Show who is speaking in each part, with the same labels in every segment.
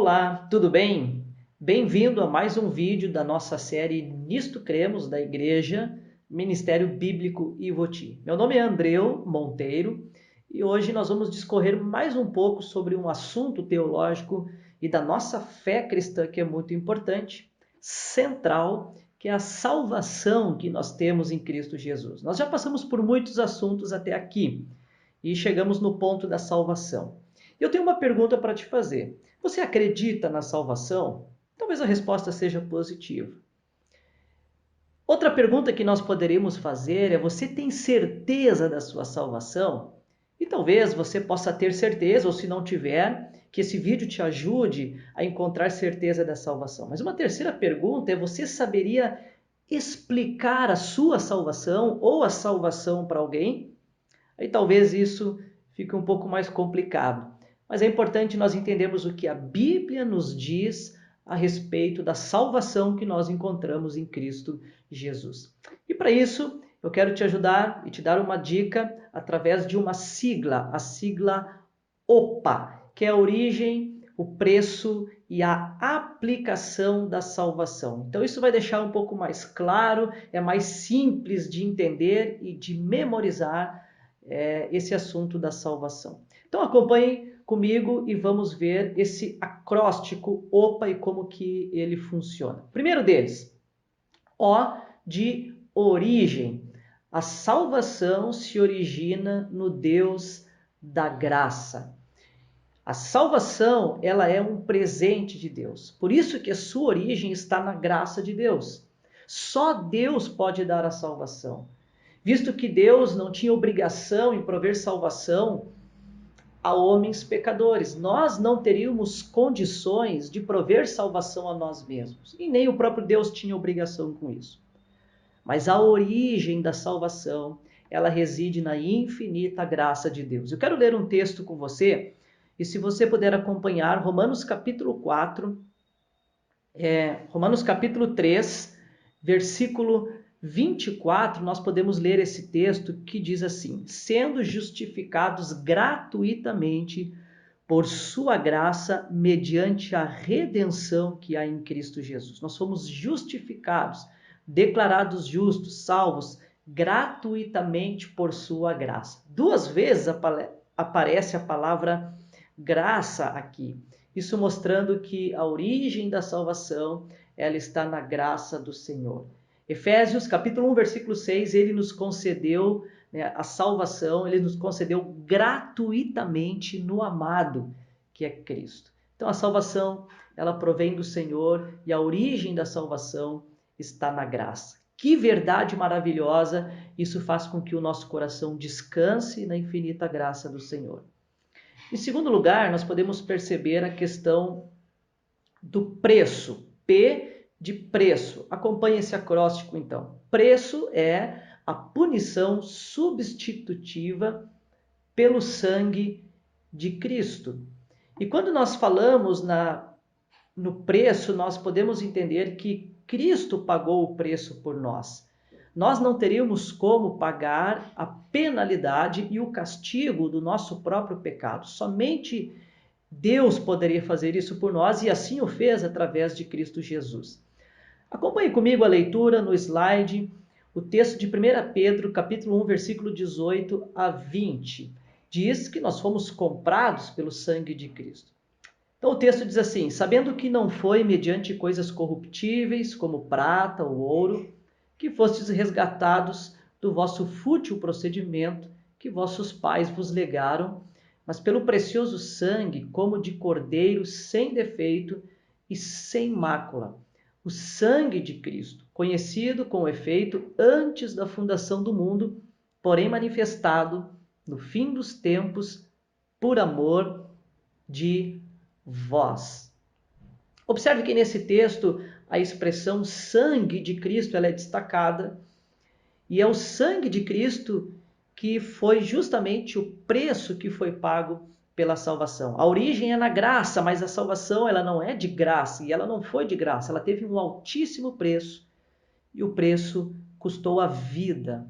Speaker 1: Olá, tudo bem? Bem-vindo a mais um vídeo da nossa série Nisto Cremos, da Igreja Ministério Bíblico Ivoti. Meu nome é Andreu Monteiro e hoje nós vamos discorrer mais um pouco sobre um assunto teológico e da nossa fé cristã que é muito importante, central, que é a salvação que nós temos em Cristo Jesus. Nós já passamos por muitos assuntos até aqui e chegamos no ponto da salvação. Eu tenho uma pergunta para te fazer. Você acredita na salvação? Talvez a resposta seja positiva. Outra pergunta que nós poderíamos fazer é: você tem certeza da sua salvação? E talvez você possa ter certeza, ou se não tiver, que esse vídeo te ajude a encontrar certeza da salvação. Mas uma terceira pergunta é: você saberia explicar a sua salvação ou a salvação para alguém? Aí talvez isso fique um pouco mais complicado. Mas é importante nós entendermos o que a Bíblia nos diz a respeito da salvação que nós encontramos em Cristo Jesus. E para isso, eu quero te ajudar e te dar uma dica através de uma sigla, a sigla OPA, que é a origem, o preço e a aplicação da salvação. Então isso vai deixar um pouco mais claro, é mais simples de entender e de memorizar esse assunto da salvação. Então acompanhe comigo e vamos ver esse acróstico OPA e como que ele funciona. Primeiro deles, O de origem. A salvação se origina no Deus da graça. A salvação, ela é um presente de Deus. Por isso que a sua origem está na graça de Deus. Só Deus pode dar a salvação. Visto que Deus não tinha obrigação em prover salvação a homens pecadores, nós não teríamos condições de prover salvação a nós mesmos, e nem o próprio Deus tinha obrigação com isso. Mas a origem da salvação, ela reside na infinita graça de Deus. Eu quero ler um texto com você, e se você puder acompanhar, Romanos capítulo 4, Romanos capítulo 3, versículo 24, nós podemos ler esse texto que diz assim: sendo justificados gratuitamente por sua graça, mediante a redenção que há em Cristo Jesus. Nós fomos justificados, declarados justos, salvos, gratuitamente por sua graça. Duas vezes aparece a palavra graça aqui. Isso mostrando que a origem da salvação, ela está na graça do Senhor. Efésios capítulo 1, versículo 6, ele nos concedeu a salvação, ele nos concedeu gratuitamente no amado, que é Cristo. Então a salvação, ela provém do Senhor e a origem da salvação está na graça. Que verdade maravilhosa! Isso faz com que o nosso coração descanse na infinita graça do Senhor. Em segundo lugar, nós podemos perceber a questão do preço. P de preço. Acompanhe esse acróstico então. Preço é a punição substitutiva pelo sangue de Cristo. E quando nós falamos no preço, nós podemos entender que Cristo pagou o preço por nós. Nós não teríamos como pagar a penalidade e o castigo do nosso próprio pecado. Somente Deus poderia fazer isso por nós e assim o fez através de Cristo Jesus. Acompanhe comigo a leitura no slide, o texto de 1 Pedro, capítulo 1, versículo 18 a 20. Diz que nós fomos comprados pelo sangue de Cristo. Então o texto diz assim: sabendo que não foi mediante coisas corruptíveis, como prata ou ouro, que fostes resgatados do vosso fútil procedimento que vossos pais vos legaram, mas pelo precioso sangue, como de cordeiro sem defeito e sem mácula, o sangue de Cristo, conhecido com efeito antes da fundação do mundo, porém manifestado no fim dos tempos por amor de vós. Observe que nesse texto a expressão sangue de Cristo ela é destacada, e é o sangue de Cristo que foi justamente o preço que foi pago pela salvação. A origem é na graça, mas a salvação ela não é de graça, e ela não foi de graça, ela teve um altíssimo preço, e o preço custou a vida,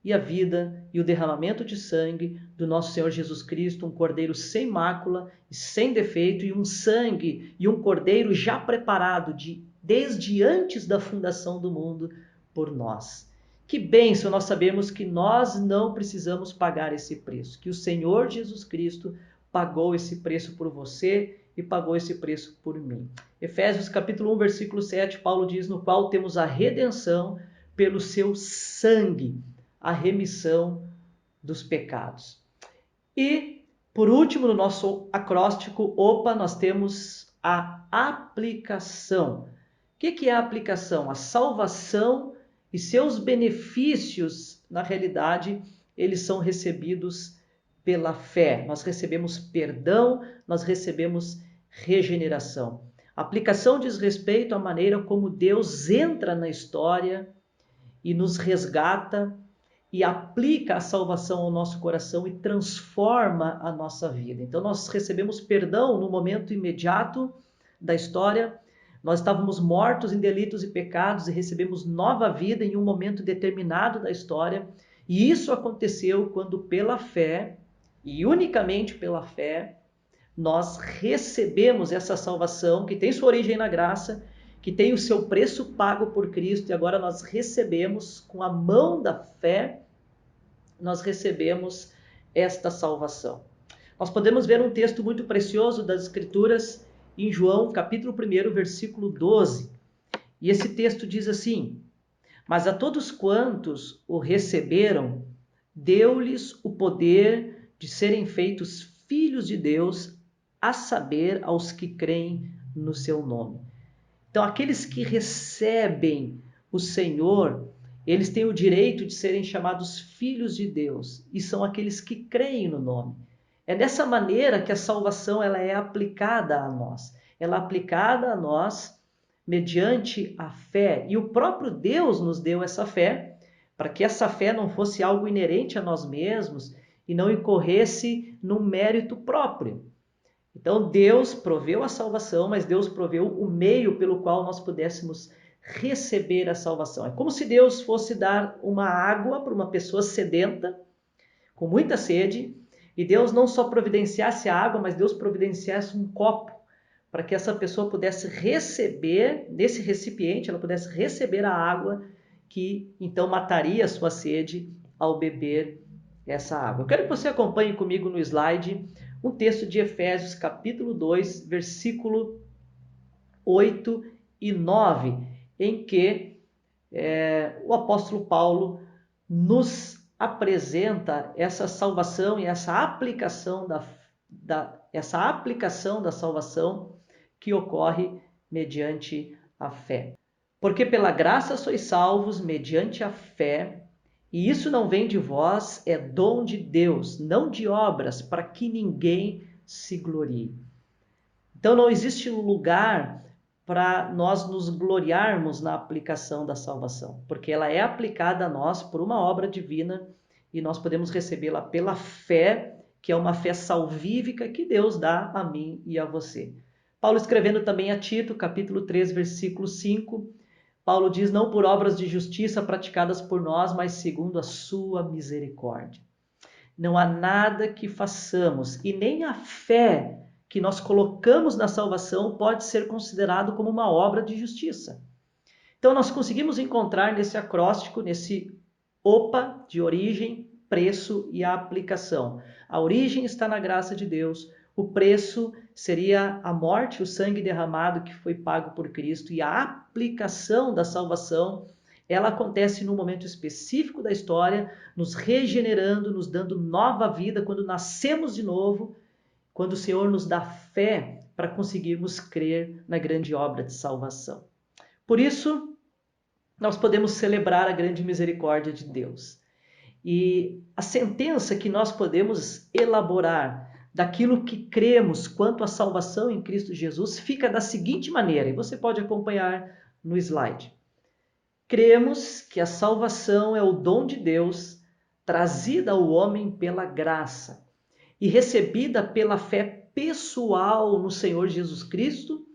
Speaker 1: e a vida e o derramamento de sangue do nosso Senhor Jesus Cristo, um cordeiro sem mácula e sem defeito, e um sangue e um cordeiro já preparado desde antes da fundação do mundo por nós. Que bênção nós sabemos que nós não precisamos pagar esse preço, que o Senhor Jesus Cristo pagou esse preço por você e pagou esse preço por mim. Efésios capítulo 1, versículo 7, Paulo diz, no qual temos a redenção pelo seu sangue, a remissão dos pecados. E, por último, no nosso acróstico, nós temos a aplicação. O que é a aplicação? A salvação e seus benefícios, na realidade, eles são recebidos pela fé. Nós recebemos perdão, nós recebemos regeneração. A aplicação diz respeito à maneira como Deus entra na história e nos resgata e aplica a salvação ao nosso coração e transforma a nossa vida. Então nós recebemos perdão no momento imediato da história. Nós estávamos mortos em delitos e pecados e recebemos nova vida em um momento determinado da história. E isso aconteceu quando pela fé, e unicamente pela fé, nós recebemos essa salvação que tem sua origem na graça, que tem o seu preço pago por Cristo, e agora nós recebemos, com a mão da fé, nós recebemos esta salvação. Nós podemos ver um texto muito precioso das Escrituras em João, capítulo 1, versículo 12. E esse texto diz assim, mas a todos quantos o receberam, deu-lhes o poder de serem feitos filhos de Deus, a saber, aos que creem no seu nome. Então, aqueles que recebem o Senhor, eles têm o direito de serem chamados filhos de Deus, e são aqueles que creem no nome. É dessa maneira que a salvação ela é aplicada a nós. Ela é aplicada a nós mediante a fé. E o próprio Deus nos deu essa fé, para que essa fé não fosse algo inerente a nós mesmos e não incorresse num mérito próprio. Então Deus proveu a salvação, mas Deus proveu o meio pelo qual nós pudéssemos receber a salvação. É como se Deus fosse dar uma água para uma pessoa sedenta, com muita sede, e Deus não só providenciasse a água, mas Deus providenciasse um copo, para que essa pessoa pudesse receber, nesse recipiente, ela pudesse receber a água, que então mataria a sua sede ao beber essa água. Eu quero que você acompanhe comigo no slide um texto de Efésios, capítulo 2, versículo 8 e 9, em que o apóstolo Paulo nos apresenta essa salvação e essa aplicação da salvação que ocorre mediante a fé. Porque pela graça sois salvos mediante a fé, e isso não vem de vós, é dom de Deus, não de obras, para que ninguém se glorie. Então não existe lugar para nós nos gloriarmos na aplicação da salvação, porque ela é aplicada a nós por uma obra divina e nós podemos recebê-la pela fé, que é uma fé salvífica que Deus dá a mim e a você. Paulo escrevendo também a Tito, capítulo 3, versículo 5, Paulo diz, não por obras de justiça praticadas por nós, mas segundo a sua misericórdia. Não há nada que façamos e nem a fé que nós colocamos na salvação pode ser considerado como uma obra de justiça. Então nós conseguimos encontrar nesse acróstico, nesse OPA de origem, preço e aplicação. A origem está na graça de Deus, o preço seria a morte, o sangue derramado que foi pago por Cristo, e a aplicação da salvação, ela acontece num momento específico da história, nos regenerando, nos dando nova vida, quando nascemos de novo, quando o Senhor nos dá fé para conseguirmos crer na grande obra de salvação. Por isso, nós podemos celebrar a grande misericórdia de Deus. E a sentença que nós podemos elaborar daquilo que cremos quanto à salvação em Cristo Jesus fica da seguinte maneira, e você pode acompanhar no slide. Cremos que a salvação é o dom de Deus trazida ao homem pela graça e recebida pela fé pessoal no Senhor Jesus Cristo,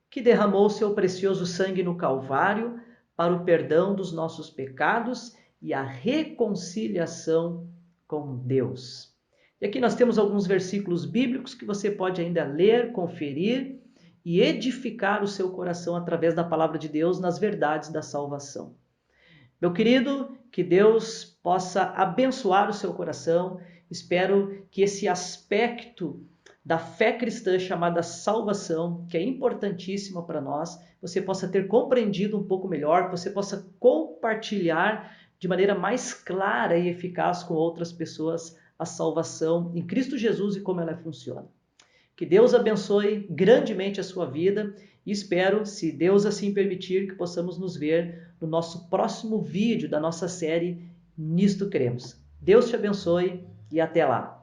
Speaker 1: que derramou seu precioso sangue no Calvário para o perdão dos nossos pecados e a reconciliação com Deus. E aqui nós temos alguns versículos bíblicos que você pode ainda ler, conferir e edificar o seu coração através da palavra de Deus nas verdades da salvação. Meu querido, que Deus possa abençoar o seu coração. Espero que esse aspecto da fé cristã chamada salvação, que é importantíssima para nós, você possa ter compreendido um pouco melhor, que você possa compartilhar de maneira mais clara e eficaz com outras pessoas a salvação em Cristo Jesus e como ela funciona. Que Deus abençoe grandemente a sua vida e espero, se Deus assim permitir, que possamos nos ver no nosso próximo vídeo da nossa série Nisto Cremos. Deus te abençoe e até lá!